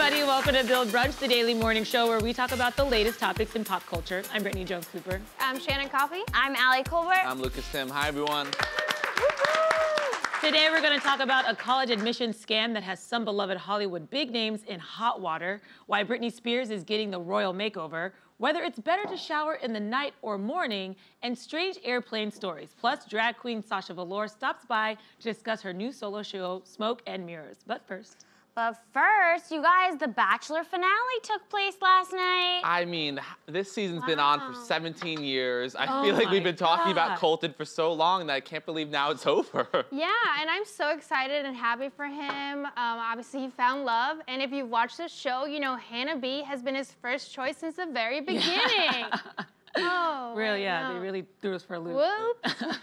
everybody. Welcome to Build Brunch, the daily morning show where we talk about the latest topics in pop culture. I'm Brittany Jones-Cooper. I'm Shannon Coffey. I'm Allie Colbert. I'm Lucas Tim. Hi, everyone. Today, we're going to talk about a college admissions scam that has some beloved Hollywood big names in hot water, why Britney Spears is getting the royal makeover, whether it's better to shower in the night or morning, and strange airplane stories. Plus, drag queen Sasha Velour stops by to discuss her new solo show, Smoke and Mirrors. But first, you guys, the Bachelor finale took place last night. I mean, this season's been on for 17 years. I feel like we've been God. talking about Colton for so long that I can't believe now it's over. Yeah, and I'm so excited and happy for him. Obviously, he found love. And if you've watched the show, you know Hannah B has been his first choice since the very beginning. Oh, really, yeah, they really threw us for a loop.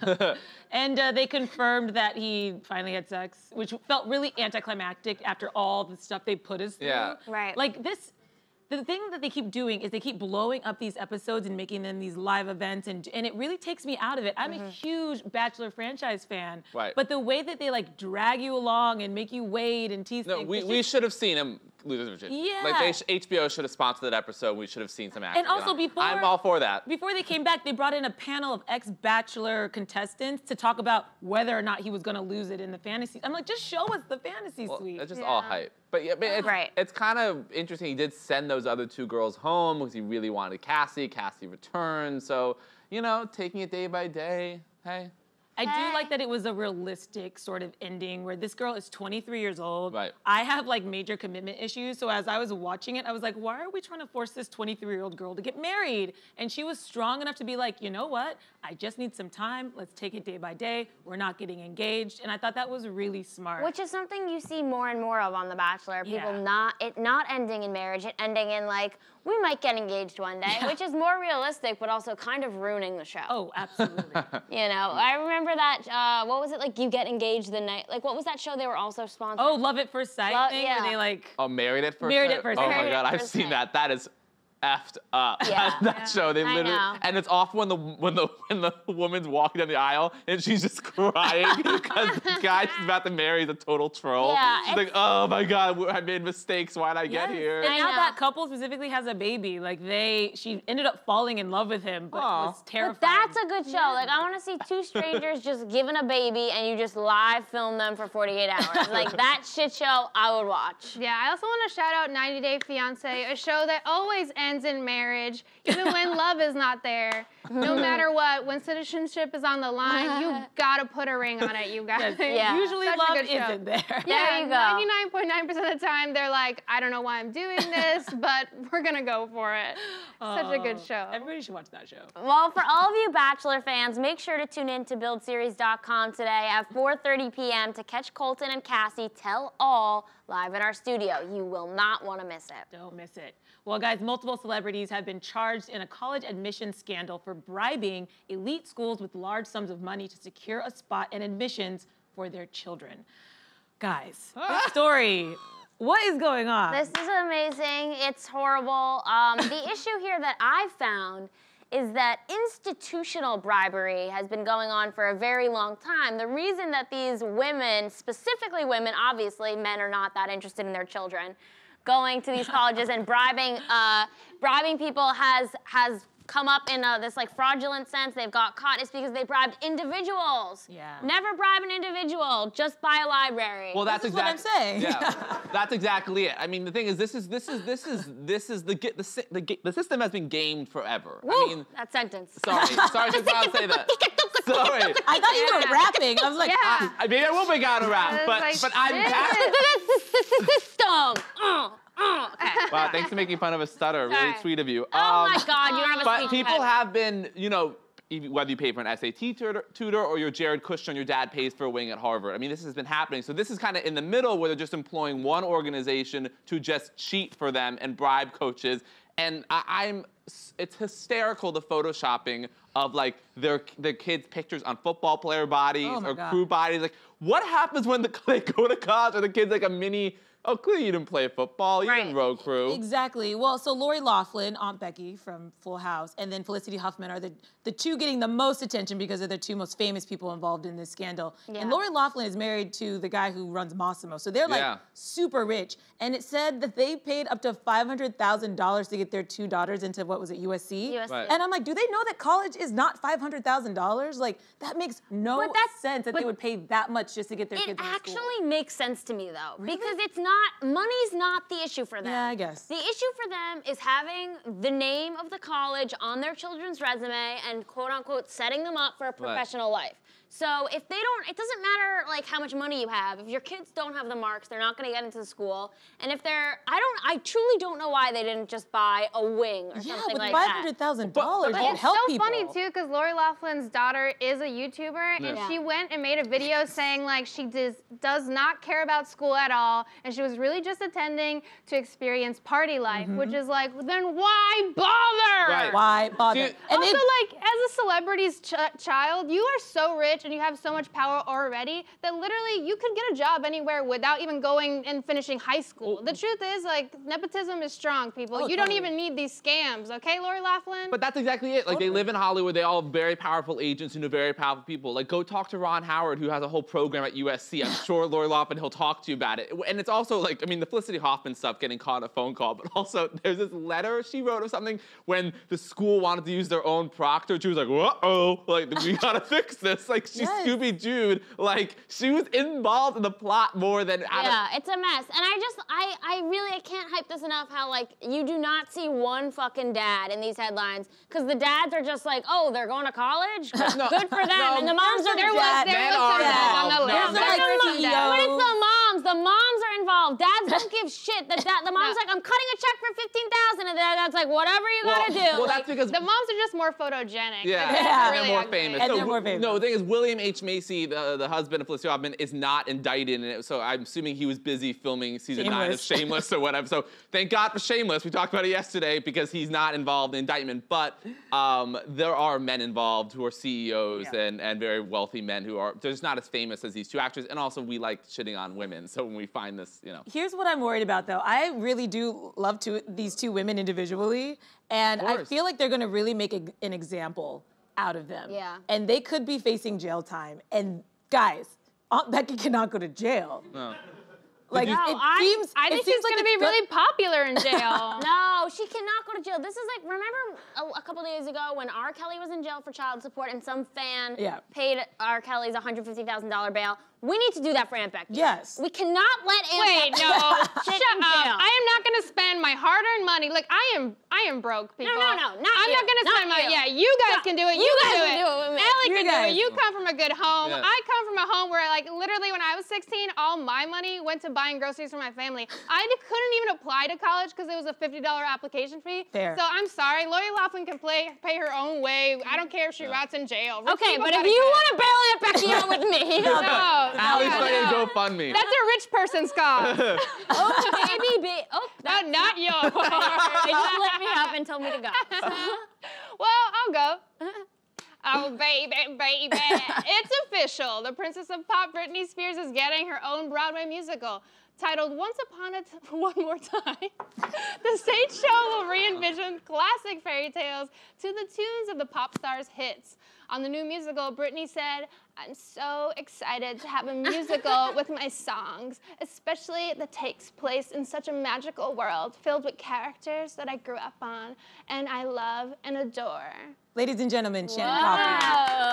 Whoop. And they confirmed that he finally had sex, which felt really anticlimactic after all the stuff they put us through. Yeah. Right. Like this, the thing that they keep doing is they keep blowing up these episodes and making them these live events, and it really takes me out of it. I'm a huge Bachelor franchise fan. Right. But the way that they like drag you along and make you wait and tease No, things. we should have seen him lose his virginity. Yeah. Like, HBO should have sponsored that episode. We should have seen some action. And also I'm all for that. Before they came back, they brought in a panel of ex-Bachelor contestants to talk about whether or not he was gonna lose it in the fantasy. I'm like, just show us the fantasy suite. It's just all hype. But yeah, it's kind of interesting. He did send those other two girls home because he really wanted Cassie. Cassie returned. So, you know, taking it day by day, hey. I do like that it was a realistic sort of ending where this girl is 23 years old. Right. I have like major commitment issues. So as I was watching it, I was like, why are we trying to force this 23-year-old girl to get married? And she was strong enough to be like, you know what? I just need some time. Let's take it day by day. We're not getting engaged. And I thought that was really smart. Which is something you see more and more of on The Bachelor. People Yeah. not ending in marriage, it ending in like, we might get engaged one day, which is more realistic, but also kind of ruining the show. Oh, absolutely. You know, I remember that, what was it, like you get engaged the night, like what was that show they were also sponsored? Oh, Love at First Sight thing where they like... Oh, Married at First Married Sight? at First Oh Sight. my Married God, at I've First seen Sight. that. That is effed up. Yeah. That show, they I literally, know. and it's off when the woman's walking down the aisle and she's just crying because the guy she's about to marry is a total troll. Yeah, She's like, oh my God, I made mistakes. Why'd I get Yes. here? And I now know. that couple specifically has a baby. Like she ended up falling in love with him, but Aw. was terrifying. But that's a good show. Like, I want to see two strangers just given a baby and you just live film them for 48 hours. Like, that shit show I would watch. Yeah, I also want to shout out 90 Day Fiancé, a show that always ends in marriage, even when love is not there. No matter what, when citizenship is on the line, you gotta put a ring on it, you guys. Yeah. Usually Such a love good show. isn't there. There you go. 99.9% of the time, they're like, I don't know why I'm doing this, but we're gonna go for it. Such a good show. Everybody should watch that show. Well, for all of you Bachelor fans, make sure to tune in to BuildSeries.com today at 4:30 p.m. to catch Colton and Cassie tell all live in our studio. You will not want to miss it. Don't miss it. Well, guys, multiple celebrities have been charged in a college admissions scandal for bribing elite schools with large sums of money to secure a spot in admissions for their children. Guys, this story, what is going on? This is amazing. It's horrible. The issue here that I've found is that institutional bribery has been going on for a very long time. The reason that these women, specifically women, obviously men are not that interested in their children, going to these colleges and bribing people has come up in this like fraudulent sense. They've got caught. It's because they bribed individuals. Yeah. Never bribe an individual. Just buy a library. Well, that's This is what I'm saying. Yeah, that's exactly it. I mean, the thing is, the system has been gamed forever. Woo, I mean, that sentence. sorry, just want to say that. Sorry. I thought you were rapping. I was like, Yeah. Maybe I will make out a rap, but like, I'm shit. passionate. System. Okay. Wow, thanks for making fun of a stutter. Really Sorry. sweet of you. Oh my God, you don't have a But speech people impediment. have been, you know, whether you pay for an SAT tutor or your Jared Kushner, your dad pays for a wing at Harvard. I mean, this has been happening. So this is kind of in the middle where they're just employing one organization to just cheat for them and bribe coaches. And it's hysterical, the photoshopping of like their kids' pictures on football player bodies Oh my or God. crew bodies. Like, what happens when they go to college or the kid's like a mini oh, clearly you didn't play football. You didn't road crew. Exactly. Well, so Lori Loughlin, Aunt Becky from Full House, and then Felicity Huffman are the two getting the most attention because they're the two most famous people involved in this scandal. Yeah. And Lori Loughlin is married to the guy who runs Mossimo. So they're like super rich. And it said that they paid up to $500,000 to get their two daughters into, what was it, USC? Right. And I'm like, do they know that college is not $500,000? Like, that makes no sense that they would pay that much just to get their kids into school. It actually makes sense to me, though. Really? Because it's not, money's not the issue for them. Yeah, I guess. The issue for them is having the name of the college on their children's resume and quote unquote setting them up for a professional life. So if they don't, it doesn't matter like how much money you have. If your kids don't have the marks, they're not gonna get into the school. And if they're, I truly don't know why they didn't just buy a wing or something like that. Yeah, with $500,000, you'd help people. It's so funny too, because Lori Loughlin's daughter is a YouTuber, and she went and made a video saying like she does not care about school at all, and she was really just attending to experience party life, which is like, then why bother? Right. Why bother? And also, like, as a celebrity's child, you are so rich and you have so much power already that literally you could get a job anywhere without even going and finishing high school. The truth is, like, nepotism is strong, people. You don't even need these scams, okay, Lori Loughlin? But that's exactly it. Like, they live in Hollywood. They all have very powerful agents who know very powerful people. Like, go talk to Ron Howard, who has a whole program at USC. I'm sure Lori Loughlin, he'll talk to you about it. And it's also, like, I mean, the Felicity Huffman stuff, getting caught on a phone call, but also there's this letter she wrote or something when the school wanted to use their own proctor. She was like, uh-oh, like, we gotta fix this. Like, she's Scooby-Dooed. Like, she was involved in the plot more than... It's a mess. And I can't hype this enough how, like, you do not see one fucking dad in these headlines. Because the dads are just like, oh, they're going to college? Good for them. And the moms are... There was some dads on the list. But it's the moms. The moms are involved. Dads don't give shit. The mom's like, I'm cutting a check for $15,000. And the dad's like, whatever you gotta do. Well, that's because... The moms are just more photogenic. Yeah, really they're more famous. And they're more famous. No, the thing is, William H. Macy, the husband of Felicity Huffman, is not indicted in it, so I'm assuming he was busy filming season 9 of Shameless or whatever. So thank God for Shameless. We talked about it yesterday because he's not involved in indictment. But there are men involved who are CEOs and very wealthy men who are just not as famous as these two actors. And also, we like shitting on women. So when we find this, you know. Here's what I'm worried about, though. I really do love these two women individually, and I feel like they're going to really make an example out of them. Yeah. And they could be facing jail time. And guys, Aunt Becky cannot go to jail. No. Like, I think she's going to be really popular in jail. No, she cannot go to jail. This is like, remember a couple days ago when R. Kelly was in jail for child support and some fan paid R. Kelly's $150,000 bail? We need to do that for Aunt Becky. Yes. We cannot let Aunt Becky shut up. I am not going to spend my hard-earned money. Like, I am broke, people. No, I'm not going to spend my, you guys can do it. You guys can do it. Allie can do it. You come from a good home. I come from a home where, like, literally when I was 16, all my money went to buying groceries for my family. I couldn't even apply to college because it was a $50 application fee. Fair. So I'm sorry. Lori Loughlin can pay her own way. I don't care if she rots in jail. Okay, but if you want to bail Aunt Becky out with me. No. Allie's starting to GoFundMe. That's a rich person's cause. baby. Not yours. They just lit me up and told me to go. Well, I'll go. Oh, baby. It's official. The Princess of Pop, Britney Spears, is getting her own Broadway musical. Titled Once Upon a One More Time, the stage show will re-envision classic fairy tales to the tunes of the pop star's hits. On the new musical, Britney said, I'm so excited to have a musical with my songs, especially that takes place in such a magical world filled with characters that I grew up on and I love and adore. Ladies and gentlemen, Shannon Coffey.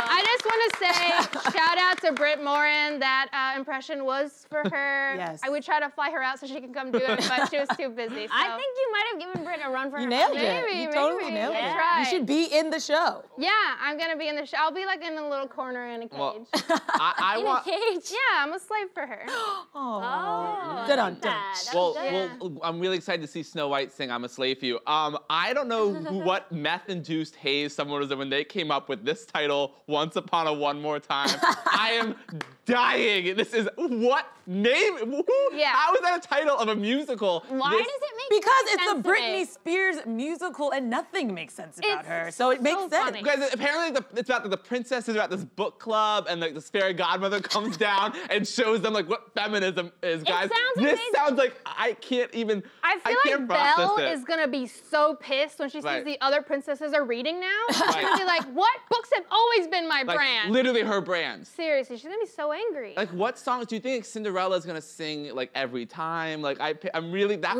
I just want to say, shout out to Britt Morin. That impression was for her. Yes. I would try to fly her out so she can come do it, but she was too busy. So. I think you might have given Britt a run for her You nailed money. it. You totally nailed it. Right. You should be in the show. Yeah, I'm going to be in the show. I'll be like in a little corner in a cage. Well, I want... Cage? Yeah, I'm a slave for her. Oh, good on that. Well, I'm really excited to see Snow White sing I'm a Slave for You. I don't know what meth-induced haze someone was in when they came up with this title, Once Upon a One More Time. I am dying. This is, what name? Yeah. How is that a title of a musical? Why does it Because it's sense a to Britney me. Spears musical and nothing makes sense about It's her. So it makes so sense. funny. Guys, apparently it's about the princess is about this book club, and the fairy godmother comes down and shows them like what feminism is, guys. sounds This amazing. sounds like I can't even. I feel can't like process Belle it. is gonna be so pissed when she sees Right. the other princesses are reading now. She's Right. gonna be like, what? Books have always been my like brand. literally her brand. Seriously, she's gonna be so angry. Like, what songs do you think Cinderella is gonna sing like every time? Like, I'm really that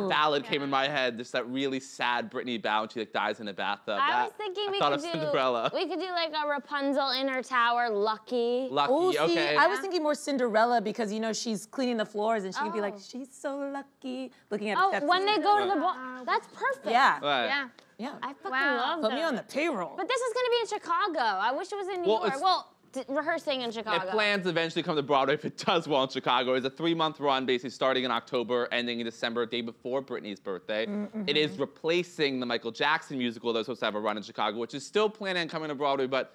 ballad came in my head. Just that really sad Britney ballad. She like dies in a bathtub. I was thinking we thought could of Cinderella. we could do like a Rapunzel Inner Tower, Lucky. Lucky. Oh, see, Okay. I was thinking more Cinderella because, you know, she's cleaning the floors and she could be like, Oh. she's so lucky, looking at Oh, steps. when they go to the ball, that's perfect. Yeah, Right. Yeah. yeah. I fucking Wow. love Put that. me on the payroll. But this is gonna be in Chicago. I wish it was in New Well, York. it's- Well, rehearsing in Chicago. It plans to eventually come to Broadway if it does well in Chicago. It's a 3-month run, basically starting in October, ending in December, day before Britney's birthday. It is replacing the Michael Jackson musical that was supposed to have a run in Chicago, which is still planning on coming to Broadway, but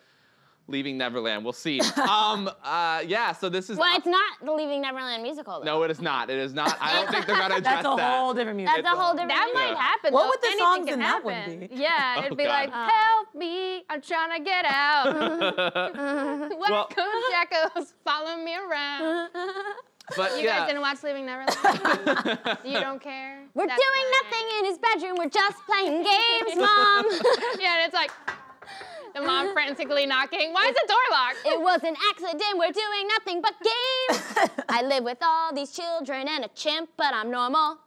leaving Neverland. We'll see. Yeah, so this is. Well, it's not the Leaving Neverland musical, though. No, it is not. It is not. I don't think they're gonna address That's a that. whole different music. That's a whole different That musical. might happen. What though. would the Anything songs can in that one happen. be? Yeah, Oh, it'd be God. like, help me, I'm trying to get out. Well- West Coast Jackos follow me around. But You yeah. guys didn't watch Leaving Neverland? You don't care? We're That's doing fine. nothing in his bedroom. We're just playing games, Mom. Yeah, and it's like, the mom frantically knocking. Why is the door locked? It was an accident. We're doing nothing but games. I live with all these children and a chimp, but I'm normal.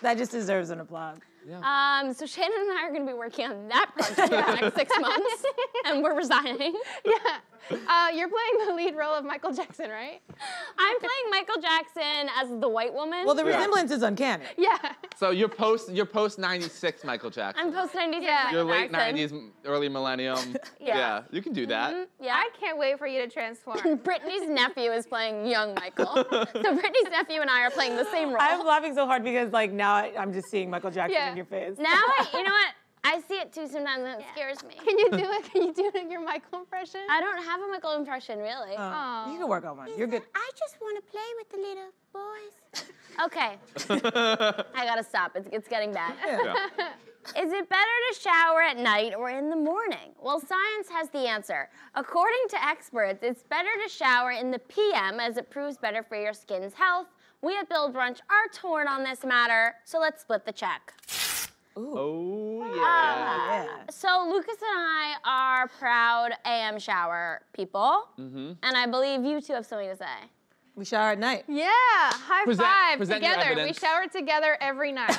That just deserves an applause. So Shannon and I are going to be working on that project for the next 6 months, and we're resigning. Yeah. You're playing the lead role of Michael Jackson, right? I'm playing Michael Jackson as the white woman. Well, the Yeah. resemblance is uncanny. Yeah. So you're post 96 Michael Jackson. I'm post 96 Yeah. You're Michael late Jackson. 90s, early millennium. Yeah. You can do that. Yeah. I can't wait for you to transform. Brittany's nephew is playing young Michael. So Brittany's nephew and I are playing the same role. I'm laughing so hard because, like, now I'm just seeing Michael Jackson Yeah. in your face. Now, you know what? I see it too sometimes and it scares me. Can you do it? Can you do it in your Michael impression? I don't have a Michael impression, really. Aw. You can work on one. You're good. I just want to play with the little boys. Okay. I gotta stop. It's getting bad. Yeah. Is it better to shower at night or in the morning? Well, science has the answer. According to experts, it's better to shower in the PM as it proves better for your skin's health. We at Build Brunch are torn on this matter, so let's split the check. Oh, yeah. Yeah. So Lucas and I are proud AM shower people, and I believe you two have something to say. We shower at night. Yeah, high five present your together. We evidence. shower together every night.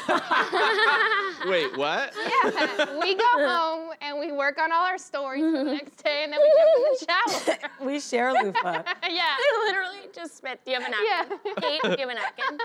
Wait, what? Yeah, we go home and we work on all our stories for the next day, and then we jump in the shower. We share a loofah. Yeah. I literally just spit. Do you have a napkin? Yeah. Kate, do you have a napkin?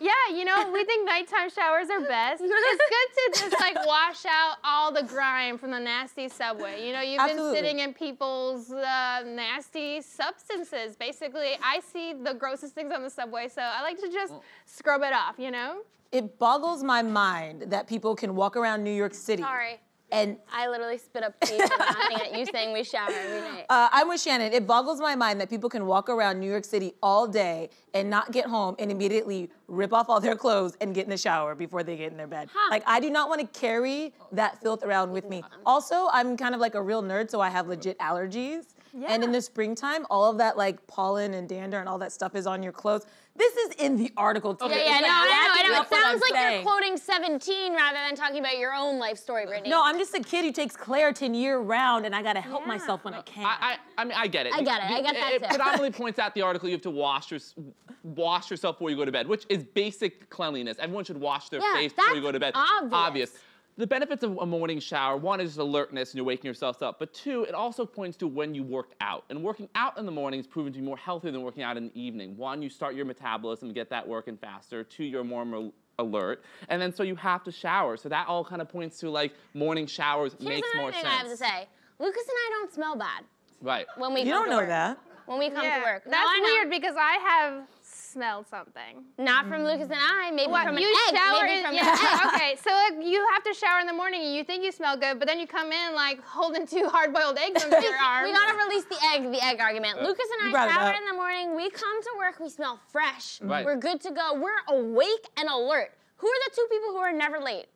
Yeah, you know, we think nighttime showers are best. It's good to just like wash out all the grime from the nasty subway. You know, you've Absolutely. been sitting in people's nasty substances. Basically, I see the grossest things on the subway, so I like to just scrub it off, you know? It boggles my mind that people can walk around New York City. Sorry. And I literally spit up tea from laughing at you saying we shower every night. I'm with Shannon. It boggles my mind that people can walk around New York City all day and not get home and immediately rip off all their clothes and get in the shower before they get in their bed. Like, I do not want to carry that filth around with me. Also, I'm kind of like a real nerd, so I have legit allergies. And in the springtime, all of that like pollen and dander and all that stuff is on your clothes. This is in the article too. Yeah, It's yeah, like no, I know. It that's what I'm sounds like saying. you're quoting 17 rather than talking about your own life story, Brittany. No, I'm just a kid who takes Claritin year round, and I gotta help myself when I can. I mean, I get it. I get it. I get that It too. predominantly points out the article you have to wash yourself before you go to bed, which is basic cleanliness. Everyone should wash their Yeah, face before you that's go to bed. obvious. The benefits of a morning shower, one is just alertness and you're waking yourself up, but two, it also points to when you work out. And working out in the morning is proven to be more healthy than working out in the evening. One, you start your metabolism and get that working faster. Two, you're more alert. And then so you have to shower. So that all kind of points to like morning showers Here's makes another more thing sense. I have to say. Lucas and I don't smell bad Right. when we You come don't to know work. that. When we come to work. No, That's I know. weird because I have smelled something. Not from Lucas and I, maybe What, from an you egg. shower Maybe in, from yeah, an egg. okay, so like, you have to shower in the morning and you think you smell good, but then you come in like holding 2 hard-boiled eggs under your arms. We gotta release the egg argument. Lucas and I shower in the morning, we come to work, we smell fresh. Right. We're good to go, we're awake and alert. Who are the 2 people who are never late?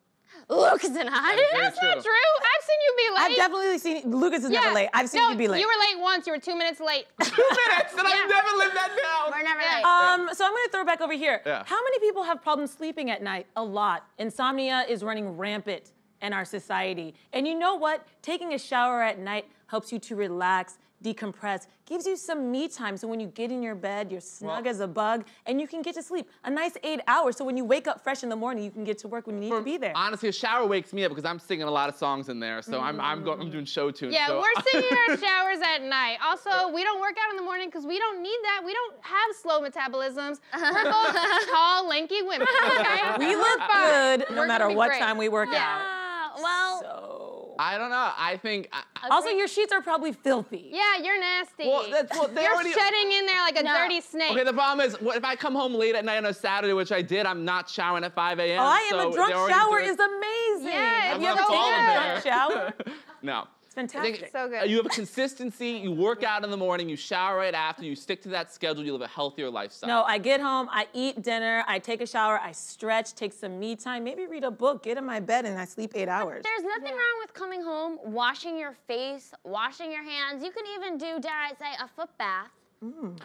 Lucas and I. That's not true. I've seen you be late. I've definitely seen, Lucas is never late. I've seen you be late. You were late once, you were 2 minutes late. 2 minutes, and I've never lived that down. We're never late. So I'm gonna throw it back over here. Yeah. How many people have problems sleeping at night? A lot. Insomnia is running rampant in our society. And you know what? Taking a shower at night helps you to relax, decompress, gives you some me time. So when you get in your bed, you're snug as a bug, and you can get to sleep. A nice 8 hours. So when you wake up fresh in the morning, you can get to work when you need to be there. Honestly, a shower wakes me up because I'm singing a lot of songs in there. So I'm doing show tunes. Yeah, so we're singing our showers at night. Also, we don't work out in the morning because we don't need that. We don't have slow metabolisms. We're both tall, lanky women, okay? We look fine. good no We're matter gonna be what great. time we work out. Yeah, well, So. I don't know. I think. Also, your sheets are probably filthy. Yeah, you're nasty. Well, they you're already. shedding in there like a dirty snake. Okay, the problem is, if I come home late at night on a Saturday, which I did, I'm not showering at 5 a.m. Oh, I am. so a drunk they're already shower doing- is amazing. Yeah, Have you it's ever so taken a good. drunk shower? No. It's fantastic. So good. You have a consistency, you work out in the morning, you shower right after, you stick to that schedule, you live a healthier lifestyle. No, I get home, I eat dinner, I take a shower, I stretch, take some me time, maybe read a book, get in my bed, and I sleep 8 hours. there's nothing wrong with coming home, washing your face, washing your hands. You can even do, dare I say, a foot bath.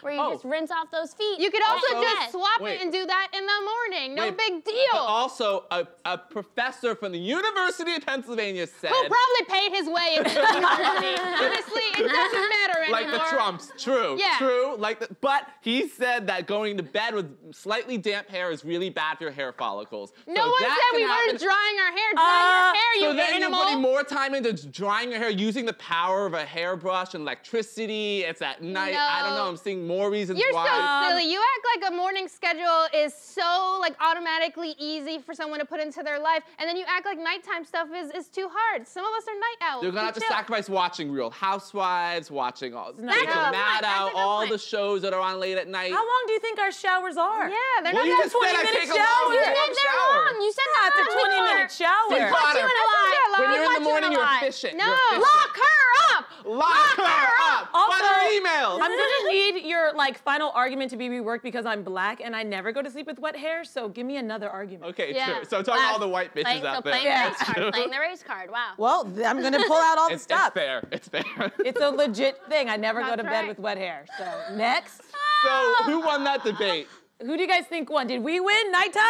Where you just rinse off those feet. You could also Also- just swap Wait. it and do that in the morning. No Wait, big deal. But also, a professor from the University of Pennsylvania said, Who probably paid his way into the university. Honestly, it doesn't matter anymore. like the Trumps, true, Yeah. true. But he said that going to bed with slightly damp hair is really bad for your hair follicles. No So one that said we can weren't happen. drying our hair. Dry your hair, So you then animal. you're putting more time into drying your hair using the power of a hairbrush and electricity. It's at night. I don't know. I'm seeing more reasons You're why. so silly. You act like a morning schedule is so like automatically easy for someone to put into their life, and then you act like nighttime stuff is too hard. Some of us are night owls. You're gonna have to Chill. sacrifice watching Real Housewives, watching all not Take good. a Mad That's a Out, good all point. the shows that are on late at night. How long do you think our showers are? Yeah, they're Well, not you that just said I 20-minute take a long shower. You warm said they're shower. long. You said That's a they're long. 20-minute shower. Think about it. you in a lie. When We you're in want the you in morning, a you're lie. efficient. No. You're efficient. Lock her up. Lock her up. Also, Find her emails. I'm gonna need your final argument to be reworked because I'm black and I never go to sleep with wet hair. So give me another argument. Okay, Yeah. true. So talk to all the white bitches out there. Playing the race card. Playing the race card. Wow. Well, I'm gonna pull out all the It's stops. fair. It's fair. It's a legit thing. I never go to That's bed right. with wet hair. So next, So who won that debate? who do you guys think won? Did we win? Nighttime?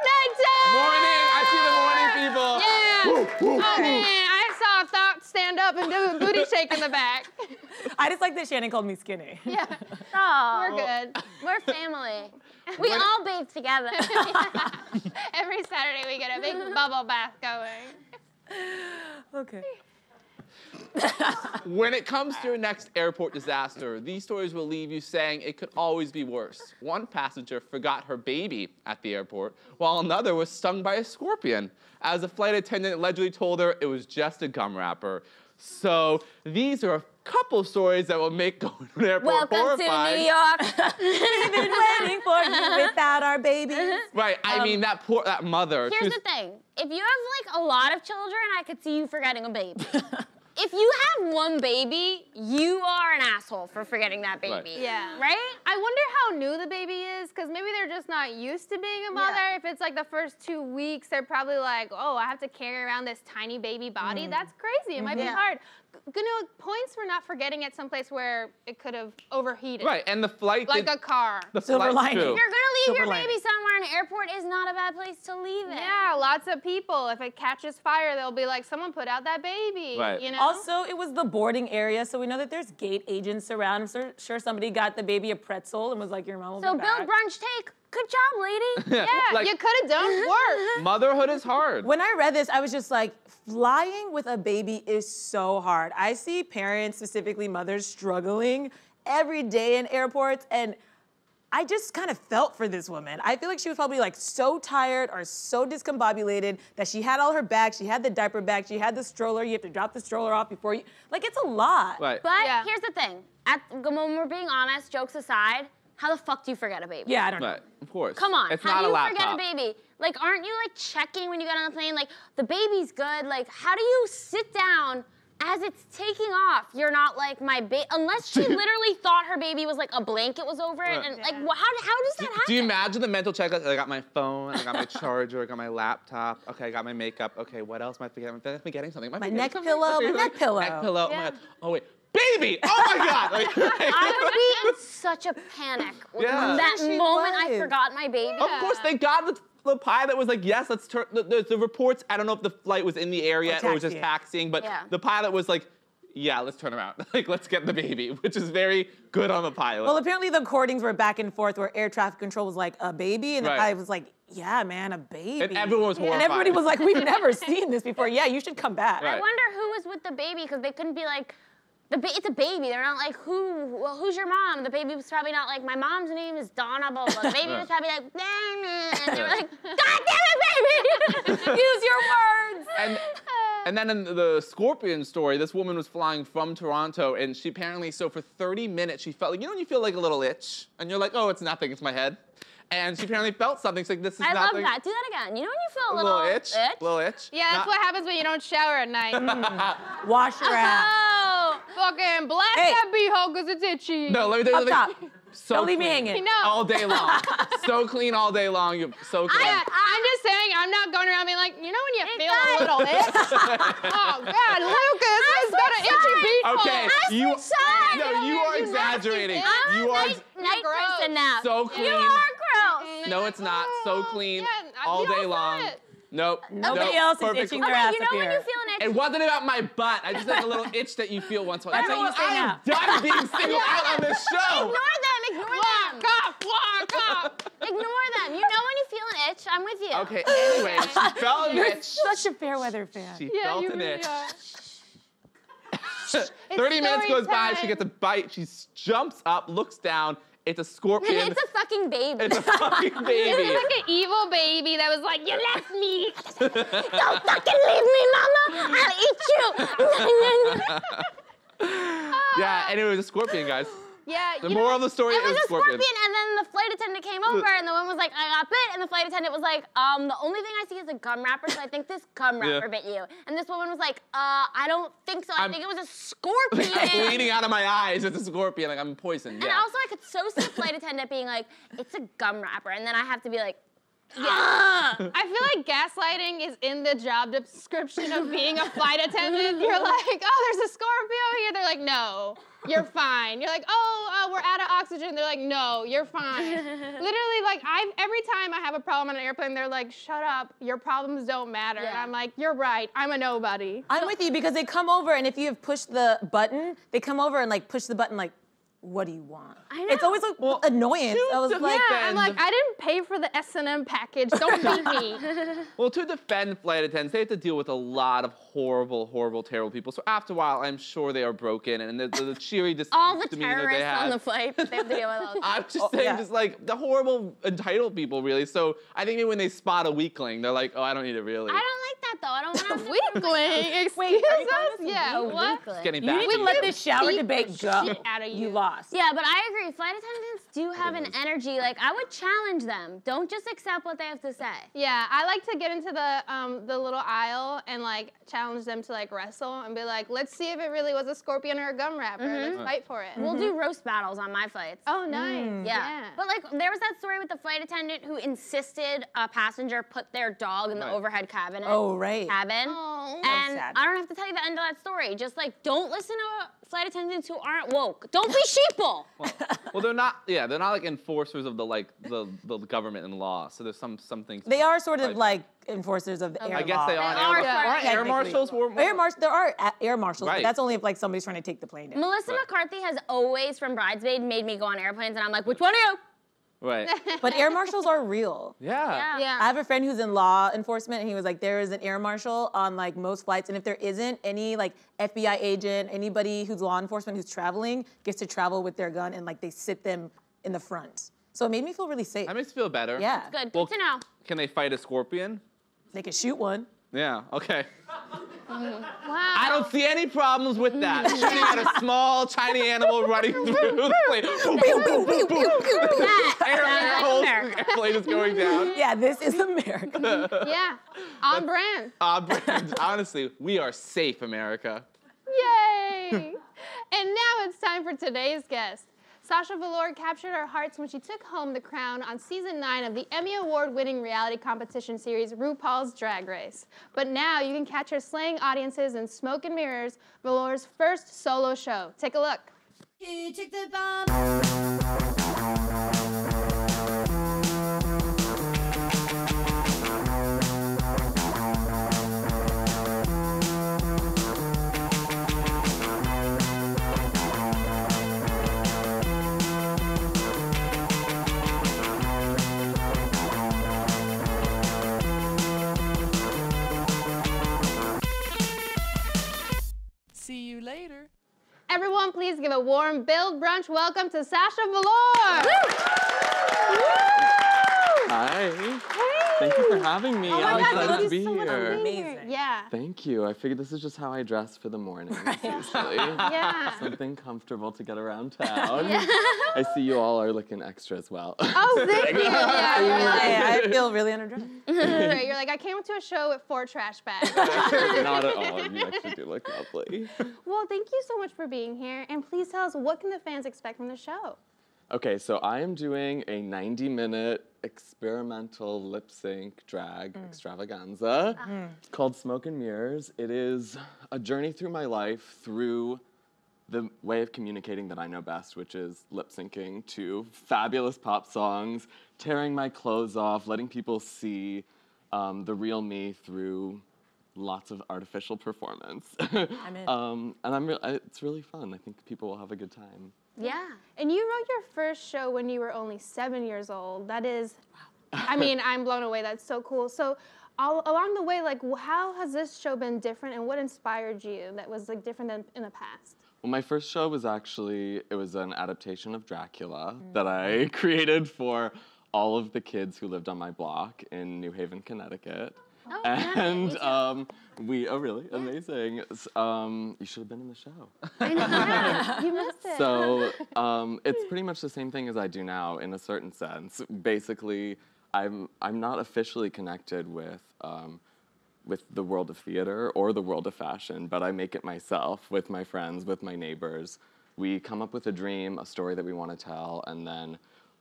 Nighttime. Morning. I see the morning people. Yeah. Oh man, I saw a thought stand up and do a booty shake in the back. I just like that Shannon called me skinny. Yeah, Oh, we're good. we're family. We all bathe together. Every Saturday we get a big bubble bath going. Okay. When it comes to your next airport disaster, these stories will leave you saying it could always be worse. One passenger forgot her baby at the airport, while another was stung by a scorpion, as a flight attendant allegedly told her it was just a gum wrapper. So these are a couple stories that will make going to an airport Welcome horrifying. to New York. We've been waiting for you without our babies. Right, I mean, that mother. Here's the thing. If you have like a lot of children, I could see you forgetting a baby. If you have one baby, you are an asshole for forgetting that baby. Right. Yeah. Right? I wonder how new the baby is, because maybe they're just not used to being a mother. Yeah. If it's like the first 2 weeks, they're probably like, oh, I have to carry around this tiny baby body. That's crazy. It might be hard. Points for not forgetting it someplace where it could have overheated. Right, and the flight. Like a car. the Silver flight lining. too. If you're gonna leave Silver your lining. baby somewhere, an airport is not a bad place to leave it. Yeah, lots of people. If it catches fire, they'll be like, someone put out that baby. Right. You know? Also, it was the boarding area, so we know that there's gate agents around. I'm sure somebody got the baby a pretzel and was like, your mom will So be back. Bill Brunch take. Good job, lady. yeah, like- you could have done work. Motherhood is hard. When I read this, I was just like, flying with a baby is so hard. I see parents, specifically mothers, struggling every day in airports, and I just kind of felt for this woman. I feel like she was probably like so tired or so discombobulated that she had all her bags, she had the diaper bag, she had the stroller, you have to drop the stroller off before you, like it's a lot. Right. But Yeah. here's the thing. When we're being honest, jokes aside, how the fuck do you forget a baby? Yeah, I don't know. Right, of course. Come on, It's how not do a you laptop. forget a baby? Like, aren't you like checking when you get on the plane? Like, the baby's good. Like, how do you sit down as it's taking off? You're not like my baby, unless she literally thought her baby was like a blanket was over it, and like, how does that happen? Do you imagine the mental checklist? I got my phone, I got my charger, I got my laptop. Okay, I got my makeup. Okay, what else am I forgetting? Am I forgetting something? My neck pillow, my neck pillow. Neck pillow. Yeah. Oh my God. Oh wait, baby! Oh my God! Like, I would be in such a panic Yeah. that She moment I was. forgot my baby. Of course, thank God the pilot was like, yes, let's turn. The reports. I don't know if the flight was in the air yet or was just taxiing, but Yeah. the pilot was like, yeah, let's turn around. Like, let's get the baby, which is very good on the pilot. Well, apparently the recordings were back and forth where air traffic control was like, a baby? And the Right. guy was like, yeah, man, a baby. and everyone was horrified. And everybody was like, we've never seen this before. Yeah, you should come back. Right. I wonder who was with the baby, because they couldn't be like, it's a baby. They're not like, who's your mom? The baby was probably not like, my mom's name is Donna blah, blah. The baby was probably like, and they were like, God damn it, baby! Use your words. And then in the Scorpion story, this woman was flying from Toronto, and she apparently, so for 30 minutes, she felt like, you know when you feel like a little itch? And you're like, oh, it's nothing, it's my head. And she apparently felt something. She's like, this is I nothing. love that. Do that again. You know when you feel A little itch. Little itch. Yeah, that's what happens when you don't shower at night. Wash your ass. Oh, Fucking blast Hey. that beehole because it's itchy. No, let me tell you Up something. top. So Don't leave me clean. hanging. No. All day long. So clean all day long. You're so clean. I'm just saying, I'm not going around being like, you know when you feel guys. a little itch? Oh, God, Lucas has got an itchy beehole. Okay, you. side. No, you are exaggerating. nasty You are. night gross. person now. So clean. You are gross. No, it's not. So clean Yeah, all we day all long. said it. Nope. Nobody nope. else is Perfect. itching their Okay, ass you know up when here. you feel an itch? It wasn't about my butt. I just like a little itch that you feel once in a while. That's what you say I am now. done being singled out on this show. Ignore them. Walk up. Ignore them. You know when you feel an itch? I'm with you. Okay, anyway, she felt an itch. Such a fair weather fan. She Yeah, felt you an really itch. are. 30 minutes story goes by, time. she gets a bite, she jumps up, looks down, it's a scorpion. It's a fucking baby. It's a fucking baby. It's like an evil baby that was like, you left me. Don't fucking leave me, mama. I'll eat you. Yeah, and it was a scorpion, guys. Yeah, The moral of the story It was is a scorpion. and then the flight attendant came over, and the one was like, I got bit, and the flight attendant was like, the only thing I see is a gum wrapper, so I think this gum wrapper bit you. And this woman was like, I don't think so. I think it was a scorpion. I'm bleeding out of my eyes. It's a scorpion. Like I'm poisoned. And Yeah. also, I could so see the flight attendant being like, it's a gum wrapper, and then I have to be like, I feel like gaslighting is in the job description of being a flight attendant. You're like, oh, there's a Scorpio here. They're like, no, you're fine. You're like, oh, we're out of oxygen. They're like, no, you're fine. Literally, like, every time I have a problem on an airplane, they're like, shut up, your problems don't matter. And Yeah. I'm like, you're right, I'm a nobody. I'm with you because they come over and if you have pushed the button, they come over and like push the button like, what do you want? I know. It's always like annoyance. I was like, Yeah, I'm like, I didn't pay for the S&M package. Don't beat me. Well, to defend flight attendants, they have to deal with a lot of horrible, horrible, terrible people. So after a while, I'm sure they are broken, and the cheery all the demeanor they terrorists have. on the flight, they have to deal with all this. I'm just saying, yeah. just like the horrible entitled people, really. So I think maybe when they spot a weakling, they're like, oh, I don't need it really. I don't like that, though. I don't want to Weakling, excuse Wait, are you calling us? us a Yeah, what? It's getting you back need to to you. let this shower beat debate the go. shit out of you. You lost. Yeah, but I agree. Flight attendants do have an is. energy. Like, I would challenge them. Don't just accept what they have to say. Yeah, I like to get into the little aisle and like challenge them to like wrestle and be like, let's see if it really was a scorpion or a gum wrapper. Let's fight for it. We'll do roast battles on my flights. Oh, nice. Yeah. But like there was that story with the flight attendant who insisted a passenger put their dog in the Right. overhead cabin. Oh, right. Oh. And sad. I don't have to tell you the end of that story. Just like don't listen to flight attendants who aren't woke. Don't be sheeple. Well, they're not. Yeah, they're not like enforcers of the government and law. So there's some things. They are sort of Like- like enforcers of the air I guess law. they are. They are, Aren't yeah. air marshals? There are air marshals, Right. but that's only if like somebody's trying to take the plane down. Melissa Right. McCarthy has always, from Bridesmaid, made me go on airplanes, and I'm like, which one are you? Right. But air marshals are real. Yeah. Yeah. I have a friend who's in law enforcement, and he was like, there is an air marshal on like most flights, and if there isn't, any like FBI agent, anybody who's law enforcement who's traveling gets to travel with their gun, and like they sit them in the front. So it made me feel really safe. That makes me feel better. Yeah. Good. Well, Good to know. Can they fight a scorpion? They could shoot one. Yeah. Okay. Wow. I don't see any problems with that. Shooting at a small, tiny animal running through the plane. Airplane is going down. Yeah, this is America. Yeah, on brand. Honestly, we are safe, America. Yay! And now it's time for today's guest. Sasha Velour captured our hearts when she took home the crown on season 9 of the Emmy Award-winning reality competition series RuPaul's Drag Race. But now you can catch her slaying audiences in Smoke and Mirrors, Velour's first solo show. Take a look. You took the bomb. See you later. Everyone, please give a warm Build Brunch welcome to Sasha Velour. Hi. Thank you for having me. Oh I'm my God, excited thank to you be so much for here. being here. Yeah. Thank you. I figured this is just how I dress for the morning, usually. Yeah. Something comfortable to get around town. I see you all are looking extra as well. Oh, thank you. Yeah, you're like, I feel really underdressed. you're like, I came to a show with 4 trash bags. Not at all. You actually do look lovely. Well, thank you so much for being here. And please tell us, what can the fans expect from the show? Okay, so I am doing a 90-minute experimental lip sync drag extravaganza called Smoke and Mirrors. It is a journey through my life through the way of communicating that I know best, which is lip syncing to fabulous pop songs, tearing my clothes off, letting people see the real me through lots of artificial performance. I'm in. And it's really fun. I think people will have a good time. Yeah. And you wrote your first show when you were only 7 years old. That is, I mean, I'm blown away. That's so cool. So along the way, like, how has this show been different, and what inspired you that was like different than in the past? Well, my first show was it was an adaptation of Dracula that I created for all of the kids who lived on my block in New Haven, Connecticut. Oh, And really? Yeah. Amazing. You should have been in the show. I know. Yeah, you missed it. So it's pretty much the same thing as I do now in a certain sense. Basically, I'm not officially connected with the world of theater or the world of fashion, but I make it myself with my friends, with my neighbors. We come up with a dream, a story that we want to tell, and then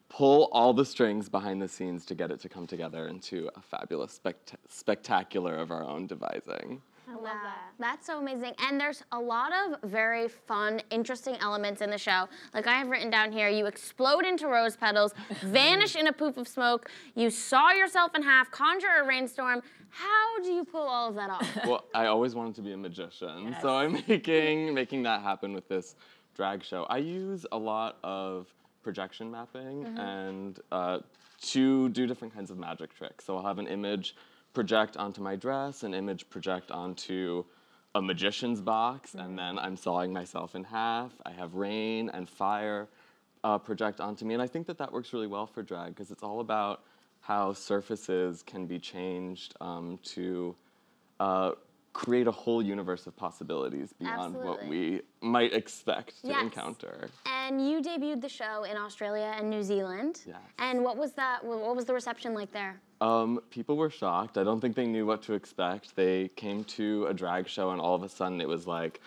pull all the strings behind the scenes to get it to come together into a fabulous spectacular of our own devising. I love that. That's so amazing. And there's a lot of very fun, interesting elements in the show. Like I have written down here, you explode into rose petals, vanish in a poof of smoke, you saw yourself in half, conjure a rainstorm. How do you pull all of that off? Well, I always wanted to be a magician, so I'm making that happen with this drag show. I use a lot of projection mapping and to do different kinds of magic tricks. So I'll have an image project onto my dress, an image project onto a magician's box, and then I'm sawing myself in half. I have rain and fire project onto me, and I think that works really well for drag because it's all about how surfaces can be changed to create a whole universe of possibilities beyond what we might expect to encounter. And you debuted the show in Australia and New Zealand. Yes. And what was the reception like there? People were shocked. I don't think they knew what to expect. They came to a drag show and all of a sudden it was like,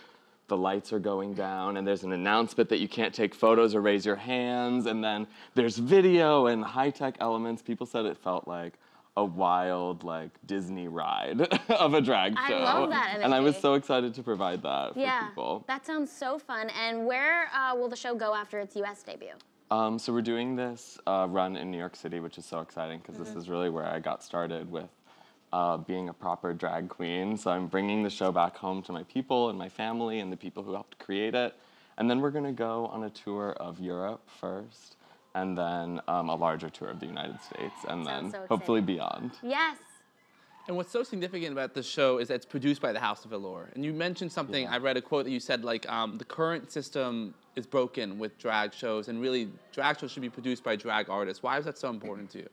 the lights are going down and there's an announcement that you can't take photos or raise your hands, and then there's video and high-tech elements. People said it felt like a wild, like, Disney ride of a drag show. I love that energy. And I was so excited to provide that for people. That sounds so fun. And where will the show go after its US debut? So we're doing this run in New York City, which is so exciting because this is really where I got started with being a proper drag queen. So I'm bringing the show back home to my people and my family and the people who helped create it. And then we're going to go on a tour of Europe first, and then a larger tour of the United States, and then hopefully beyond. Yes. And what's so significant about this show is that it's produced by the House of Velour. And you mentioned something, I read a quote that you said, like, the current system is broken with drag shows, and really, drag shows should be produced by drag artists. Why is that so important to you?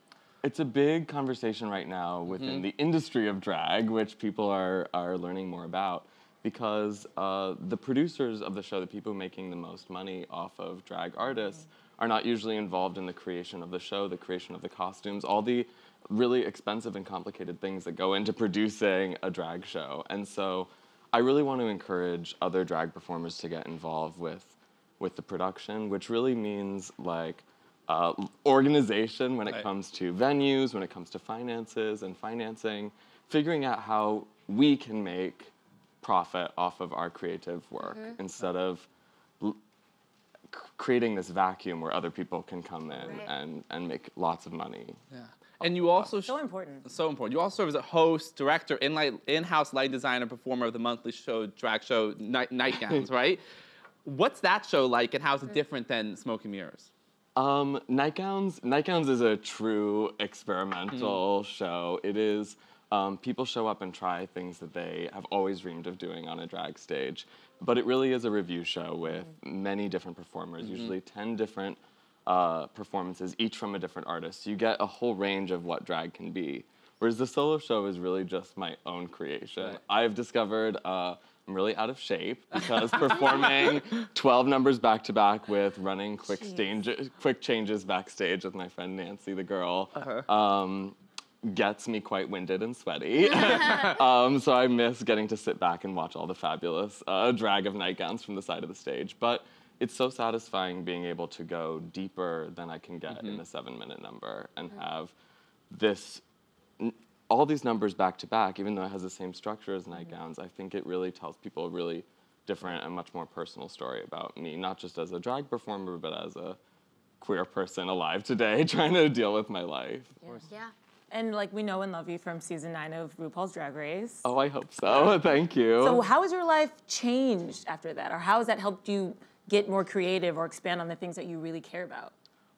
It's a big conversation right now within the industry of drag, which people are learning more about, because the producers of the show, the people making the most money off of drag artists, are not usually involved in the creation of the show, the creation of the costumes, all the really expensive and complicated things that go into producing a drag show. And so I really want to encourage other drag performers to get involved with the production, which really means like organization when it comes to venues, when it comes to finances and financing, figuring out how we can make profit off of our creative work instead of creating this vacuum where other people can come in and make lots of money. Yeah. And you also So important. So important. You also serve as a host, director, in-house light designer, performer of the monthly drag show Nightgowns, right? What's that show like, and how is it different than Smoke and Mirrors? Nightgowns is a true experimental show. It is, people show up and try things that they have always dreamed of doing on a drag stage. But it really is a review show with many different performers, usually 10 different performances, each from a different artist. So you get a whole range of what drag can be. Whereas the solo show is really just my own creation. I've discovered I'm really out of shape because performing 12 numbers back to back with running quick changes backstage with my friend Nancy, the girl, gets me quite winded and sweaty. So I miss getting to sit back and watch all the fabulous drag of nightgowns from the side of the stage. But it's so satisfying being able to go deeper than I can get in a 7-minute number and have all these numbers back to back, even though it has the same structure as nightgowns. I think it really tells people a really different and much more personal story about me, not just as a drag performer, but as a queer person alive today trying to deal with my life. Yeah. And like we know and love you from season 9 of RuPaul's Drag Race. Oh, I hope so. Thank you. So how has your life changed after that? Or how has that helped you get more creative or expand on the things that you really care about?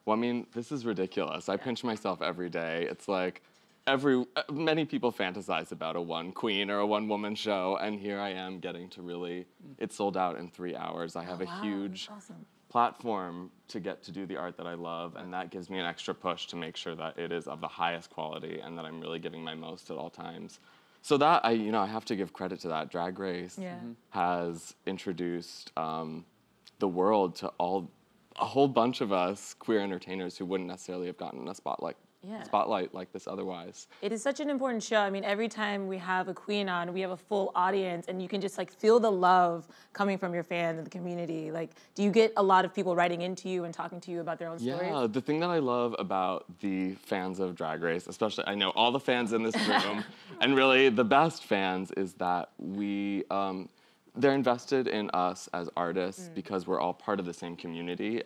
Well, I mean, this is ridiculous. I pinch myself every day. It's like many people fantasize about a one queen or a one woman show, and here I am getting to really, it's sold out in 3 hours. I have a huge platform to get to do the art that I love, and that gives me an extra push to make sure that it is of the highest quality and that I'm really giving my most at all times. So that, I have to give credit to that. Drag Race has introduced the world to a whole bunch of us queer entertainers who wouldn't necessarily have gotten a spotlight like this otherwise. It is such an important show. I mean, every time we have a queen on, we have a full audience, and you can just like feel the love coming from your fans and the community. Like, do you get a lot of people writing into you and talking to you about their own stories? Yeah, the thing that I love about the fans of Drag Race, especially, I know all the fans in this room, and really the best fans, is that they're invested in us as artists because we're all part of the same community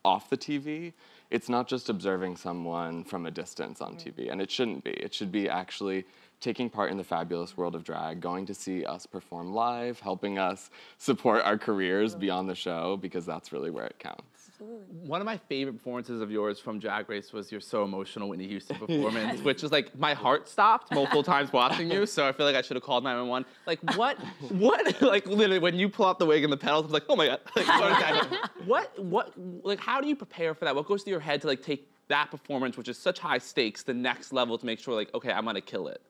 off the TV. It's not just observing someone from a distance on TV, and it shouldn't be. It should be actually taking part in the fabulous world of drag, going to see us perform live, helping us support our careers beyond the show, because that's really where it counts. One of my favorite performances of yours from Drag Race was your So Emotional Whitney Houston performance, which is like, my heart stopped multiple times watching you, so I feel like I should have called 911. Like, what, like literally when you pull out the wig and the pedals, I'm like, oh my God. Like, how do you prepare for that? What goes through your head to like take that performance, which is such high stakes, the next level to make sure like, okay, I'm gonna kill it?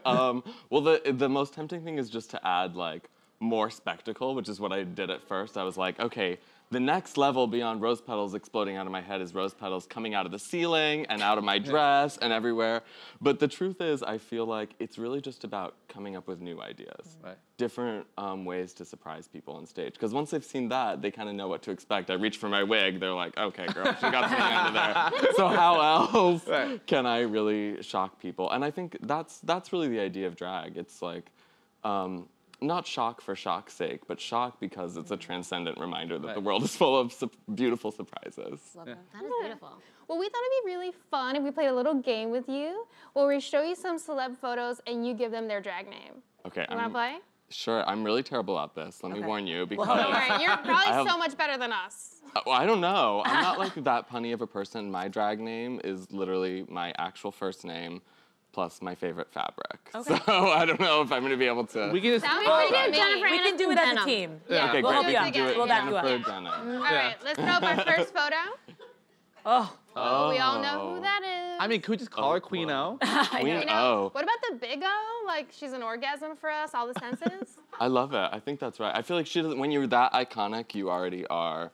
Well, the most tempting thing is just to add like more spectacle, which is what I did at first. I was like, okay, the next level beyond rose petals exploding out of my head is rose petals coming out of the ceiling and out of my dress and everywhere. But the truth is, I feel like it's really just about coming up with new ideas, different ways to surprise people on stage. Because once they've seen that, they kind of know what to expect. I reach for my wig, they're like, okay, girl, she got something under there. So how else can I really shock people? And I think that's really the idea of drag. It's like, not shock for shock's sake, but shock because it's a transcendent reminder that the world is full of beautiful surprises. Love that. That is beautiful. Well, we thought it'd be really fun if we played a little game with you where we show you some celeb photos and you give them their drag name. Okay. You want to play? Sure. I'm really terrible at this. Let me warn you, because Don't worry, you're probably so much better than us. Well, I don't know. I'm not like that punny of a person. My drag name is literally my actual first name plus my favorite fabric. So I don't know if I'm going to be able to. We can just. That would be good, Jennifer. We can do it as a team. Okay, We'll great. help you out. Do it. We'll back you up. Jennifer, Jenna. All right, let's throw up our first photo. Oh. Oh, we all know who that is. I mean, could we just call her Queen O? Queen O. What about the big O? Like, she's an orgasm for us, all the senses? I love it. I think that's right. I feel like she doesn't. When you're that iconic, you already are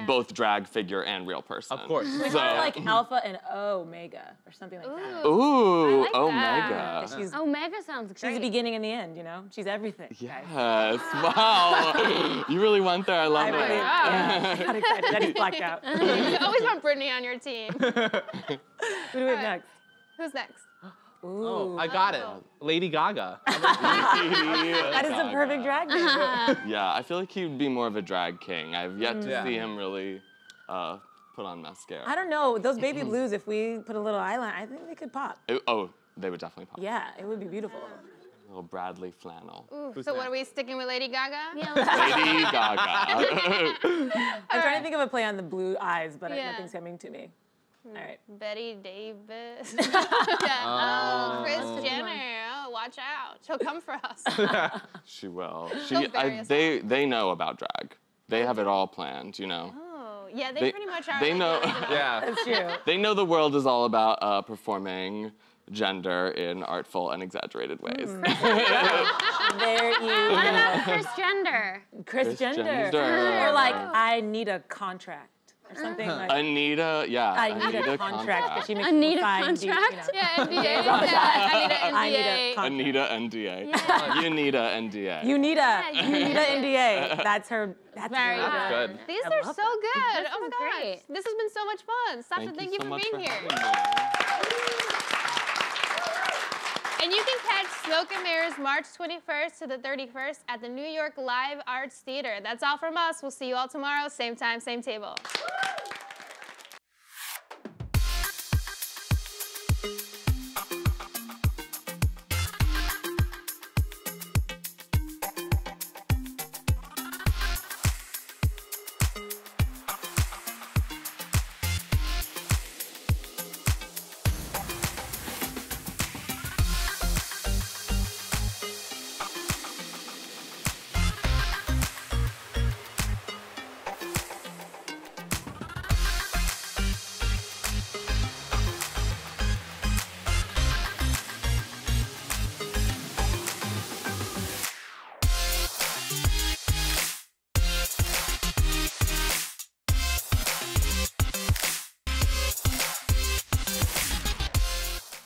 both drag figure and real person. Of course. We call her like Alpha and Omega or something like that. Ooh, I like Omega. She's, Omega sounds great. she's the beginning and the end, you know? She's everything. guys. Yes. Wow. You really went there. I love it. Yeah, got excited. Daddy's blacked out. You always want Brittany on your team. Who do we have next? Who's next? Oh, I got it. Lady Gaga. That is the perfect drag name. Yeah, I feel like he'd be more of a drag king. I've yet to see him really put on mascara. I don't know. Those baby blues, if we put a little eyeliner, I think they could pop. Oh, they would definitely pop. Yeah, it would be beautiful. Little Bradley flannel. Ooh, so what are we sticking with Lady Gaga? Yeah, Lady Gaga. I'm trying to think of a play on the blue eyes, but Yeah. nothing's coming to me. All right. Betty Davis. Kris Jenner. Oh, watch out. She'll come for us. She will. So various. They know about drag. They have it all planned, you know. Oh, yeah, they pretty much are. They know. Yeah. That's true. They know the world is all about performing gender in artful and exaggerated ways. There you What go. about Kris Gender? Kris Gender. Gender. Or like, I need a contract. Or something like Anita, yeah. I need a contract. That she makes Anita people sign contract? Yeah, NDA. Yeah, I need an NDA. Anita NDA. You need a NDA. You need a NDA. That's her. That's Very her. good. Good. These I are love so good. Oh my is gosh. great. This has been so much fun. Sasha, thank you so for much being here. having me. And you can catch Smoke and Mirrors March 21st to the 31st at the New York Live Arts Theater. That's all from us. We'll see you all tomorrow, same time, same table.